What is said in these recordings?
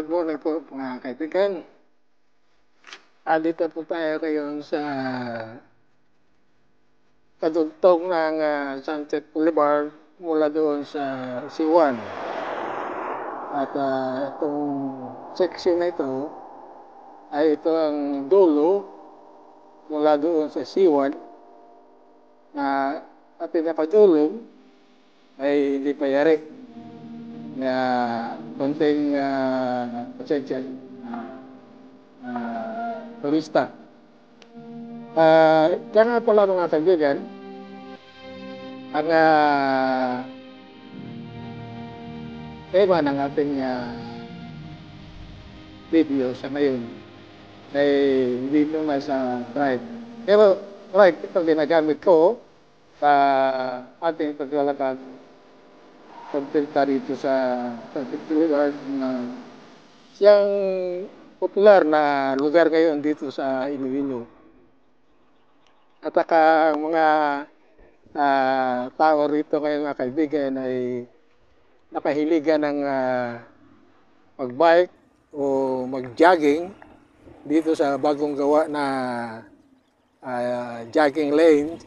Good morning po mga kaibigan. Dito po tayo ngayon sa kadugtong ng Sunset Boulevard mula doon sa C1. At itong section na ito ay ito ang dulo mula doon sa C1 na at pinakadulo ay hindi pa yari na konting pasensya turista. Kaya nga pala mga kaibigan, ang tema ng ating video sa ngayon ay hindi naman sa ride. Pero ride ito ginagamit ko sa ating paglalakad pagpunta rito sa Boulevard na siyang popular na lugar ngayon dito sa Iloilo. At ang mga tao rito ngayon mga kaibigan ay nakahiligan ng mag-bike o mag-jogging dito sa bagong gawa na jogging lane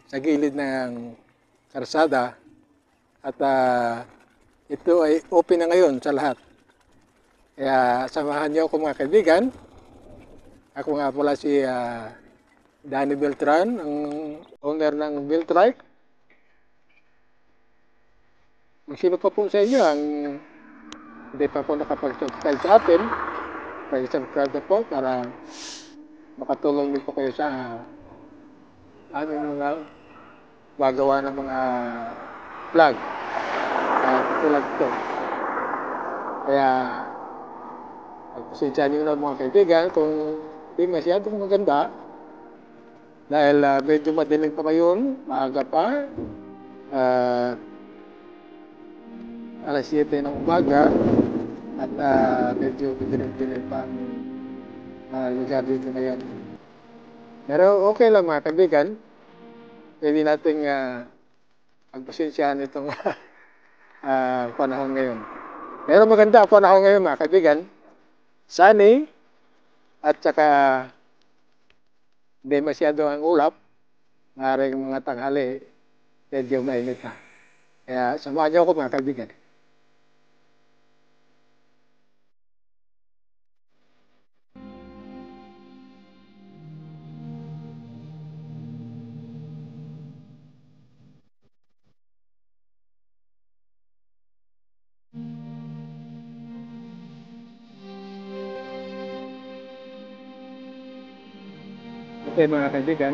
sa gilid ng karsada. At ito ay open na ngayon sa lahat. Kaya samahan niyo ako mga kaibigan. Ako nga pala si Danny Beltran, ang owner ng Beltrike. Kung sino pa po sa inyo ang hindi pa po nakapag-subscribe sa atin, pag-subscribe na po para makatulong din po kayo sa aming mga magawa ng mga vlog tulad ito. Kaya pasensya niyo na mga kaibigan kung hindi masyadong maganda dahil medyo madilim pa ngayon, maaga pa, alas 7 ng umaga at medyo madilim pa ang lugar dito ngayon. Pero okay lang mga kaibigan, pwede nating pagpasensyahan itong panahon ngayon. Pero maganda ang panahon ngayon mga kaibigan, sunny at saka hindi masyado ang ulap, maaaring mga tanghali medyo mainit na. Kaya samahan niyo ako mga kaibigan. Okay mga kaibigan,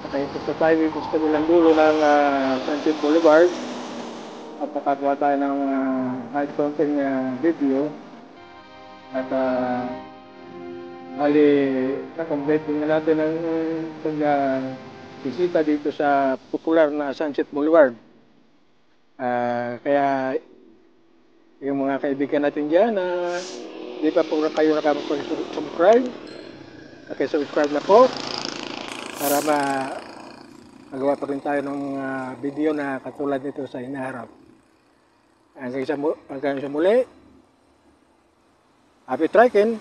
nakaipunta tayo dito sa kabilang dulo ng Sunset Boulevard at nakagawa tayo ng high content video at na-complete na natin ang bisita dito sa popular na Sunset Boulevard. Kaya yung mga kaibigan natin dyan na hindi pa po kayo nakapag-subscribe, subscribe na po para magawa pa rin tayo ng video na katulad nito sa hinaharap. Hanggang sa muli, happy trekking!